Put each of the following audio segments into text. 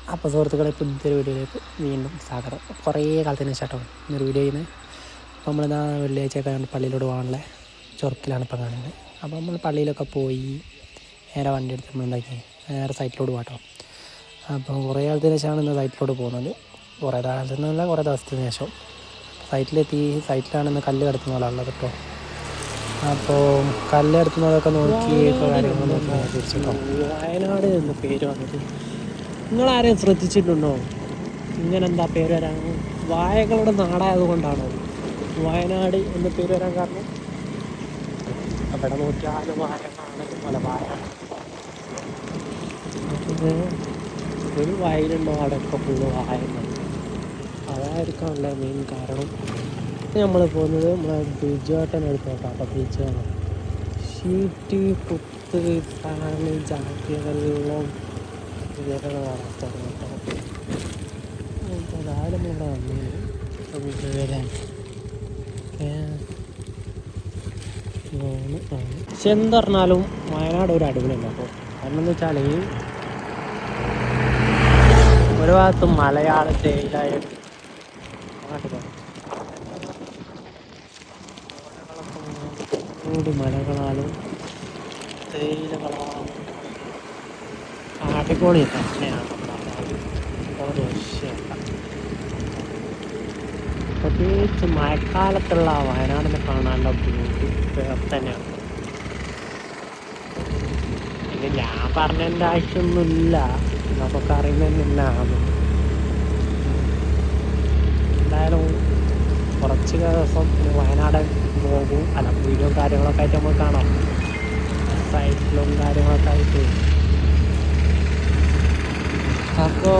അപ്പോൾ സുഹൃത്തുക്കളെ, പുതിയൊരു വീഡിയോയിലേക്ക് വീണ്ടും സ്വാഗതം. കുറേ കാലത്തിന് ശേഷം ഇന്നൊരു വീഡിയോ ചെയ്യുന്നത്. അപ്പോൾ നമ്മളിതാ വെള്ളിയാഴ്ചയൊക്കെ പള്ളിയിലോട്ട് പോകാനുള്ള ചൊറുക്കിലാണ് ഇപ്പം കാണുന്നത്. അപ്പോൾ നമ്മൾ പള്ളിയിലൊക്കെ പോയി നേരെ വണ്ടി എടുത്ത് നമ്മൾ എന്താക്കി നേരെ സൈറ്റിലോട്ട് പോകാട്ടോ. അപ്പോൾ കുറേ കാലത്തിന് ശേഷമാണ് ഇന്ന് സൈറ്റിലോട്ട് പോകുന്നത്. കുറേ ദിവസത്തിന് ശേഷം സൈറ്റിലെത്തി. സൈറ്റിലാണ് ഇന്ന് കല്ല് കിടത്തുന്ന ആളുള്ളത് കേട്ടോ. അപ്പോൾ കല്ല് കിടത്തുന്നതൊക്കെ നോക്കി കാര്യങ്ങൾ നോക്കി തിരിച്ചിട്ടോ. വയനാട് എന്ന് പേര് വന്നത് നിങ്ങളാരെയും ശ്രദ്ധിച്ചിട്ടുണ്ടോ? ഇങ്ങനെ എന്താ പേര് വരാൻ? വാഴകളുടെ നാടായത് കൊണ്ടാണോ വയനാട് എന്ന് പേര് വരാൻ കാരണം? അവിടെ നോക്കിയാലും വാഴകളാണ്, പല വാഴ. ഒരു വയലുണ്ടോ അവിടെയൊക്കെ ഫുള്ള് വാഴകൾ. അതായിരിക്കാനുള്ള മെയിൻ കാരണം. നമ്മൾ പോകുന്നത് നമ്മളെ ബിജുവേട്ടനെടുത്തോട്ടോ. അപ്പോൾ ബീച്ച് കാണാം. ഷീറ്റ് കുത്ത് ഫാന് ജാതിയെല്ലാം വിവരങ്ങളാണ് രാവിലെ ഇവിടെ വരാൻ. പക്ഷെ എന്ത് പറഞ്ഞാലും വയനാട് ഒരു അടിപൊളിയല്ല. അപ്പോൾ കാരണം എന്ന് വെച്ചാൽ ഒരു ഭാഗത്തും മലയാളത്തേയിലായ മലകളാലും തേയിലകളാലും അടിപൊളി തന്നെയാണ്. ഒരു വിഷയമല്ല. പ്രത്യേകിച്ച് മഴക്കാലത്തുള്ള വയനാടിനെ കാണാനുള്ള ബ്യൂട്ടി വേറെ തന്നെയാണ്. പിന്നെ ഞാൻ പറഞ്ഞതിൻ്റെ ആവശ്യമൊന്നുമില്ല, നമുക്ക് അറിയുന്നതന്നെയാണ്. എന്തായാലും കുറച്ച് ദിവസം വയനാട് പോകും. അല്ല, വീഡിയോ കാര്യങ്ങളൊക്കെ ആയിട്ട് നമുക്ക് കാണാം. സൈറ്റിലും കാര്യങ്ങളൊക്കെ ആയിട്ട്. അപ്പോൾ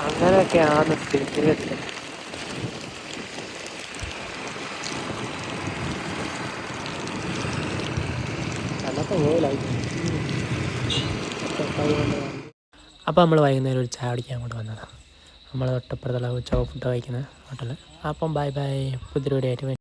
അങ്ങനെയൊക്കെയാണ് സ്ഥിതിഗതികൾ. അപ്പോൾ നമ്മൾ വൈകുന്നേരം ഒരു ചായ കുടിക്കാൻ അങ്ങോട്ട് വന്നതാണ്. നമ്മൾ തൊട്ടപ്പുറത്തുള്ള ഉച്ചക്ക് ഫുഡ് കഴിക്കുന്ന ഹോട്ടൽ. അപ്പം ബൈ ബൈ, പുതിയൊരു വീഡിയോ ആയിട്ട്.